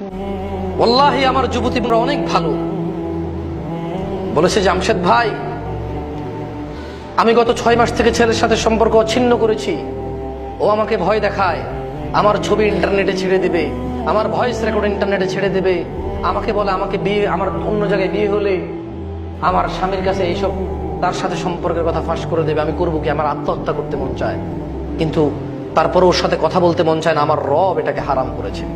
ওয়াল্লাহি আমার যুবতী বোনরা অনেক ভালো। বলেছে জামশেদ ভাই, আমি গত 6 মাস থেকে ছেলের সাথে সম্পর্ক ছিন্ন করেছি। ও আমাকে ভয় দেখায়, আমার ছবি ইন্টারনেটে ছেড়ে দিবে, আমার ভয়েস রেকর্ড ইন্টারনেটে ছেড়ে দিবে, আমাকে বলে আমাকে বিয়ে, আমার অন্য জায়গায় বিয়ে হলে আমার স্বামীর কাছে এইসব তার সাথে সম্পর্কের কথা ফাঁস করে দেবে। আমি করবো কি? আমার আত্মহত্যা করতে মন চায়, কিন্তু তারপরে ওর সাথে কথা বলতে মন চায় না। আমার রব এটাকে হারাম করেছে।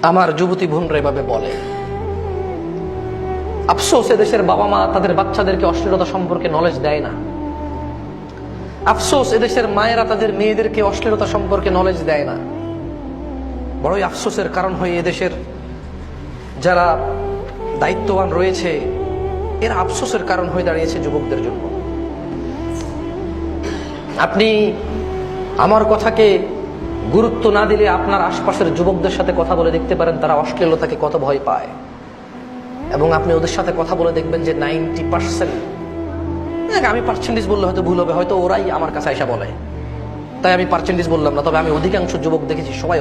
আমার যুবতী বোনরা এভাবে বলে। আফসোস, এদেশের বাবা মা তাদের বাচ্চাদেরকে অশ্লীলতা সম্পর্কে নলেজ দেয় না। আফসোস, এদেশের মায়েরা তাদের মেয়েদেরকে অশ্লীলতা সম্পর্কে নলেজ দেয় না। বড়ই আফসোসের কারণ হয়ে এদেশের যারা দায়িত্ববান রয়েছে এরা আফসোসের কারণ হয়ে দাঁড়িয়েছে যুবকদের জন্য। আপনি আমার কথাকে গুরুত্ব না দিলে আপনার আশপাশের যুবকদের সাথে কথা বলে দেখতে পারেন তারা অশ্লীলতাকে কত ভয় পায়, এবং আপনি ওদের সাথে কথা বলে দেখবেন যে 90%, আমি পার্সেন্টেজ বললে হয়তো ভুল হবে, হয়তো ওরাই আমার কাছে এসে বলে, তাই আমি পার্সেন্টেজ বললাম না, তবে আমি অধিকাংশ যুবক দেখেছি সবাই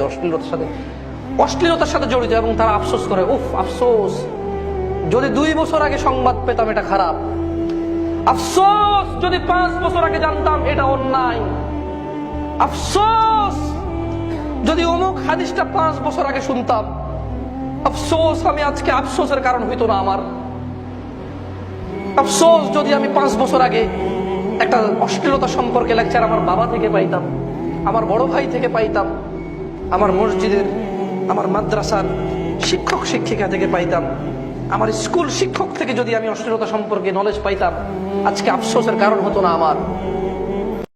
অশ্লীলতার সাথে জড়িত, এবং তারা আফসোস করে, উফ আফসোস, যদি 2 বছর আগে সংবাদ পেতাম এটা খারাপ, আফসোস যদি 5 বছর আগে জানতাম এটা অন্যায়, আফসোস যদি অমুক হাদিসটা 5 বছর আগে শুনতাম, আফসোস আমি আজকে আফসোসের কারণ হইতো না আমার, আফসোস যদি আমি 5 বছর আগে একটা অশ্লীলতা সম্পর্কে লেকচার আমার বাবা থেকে পাইতাম, আমার বড় ভাই থেকে পাইতাম, আমার মসজিদের, আমার মাদ্রাসার শিক্ষক শিক্ষিকা থেকে পাইতাম, আমার স্কুল শিক্ষক থেকে যদি আমি অশ্লীলতা সম্পর্কে নলেজ পাইতাম, আজকে আফসোসের কারণ হতো না আমার।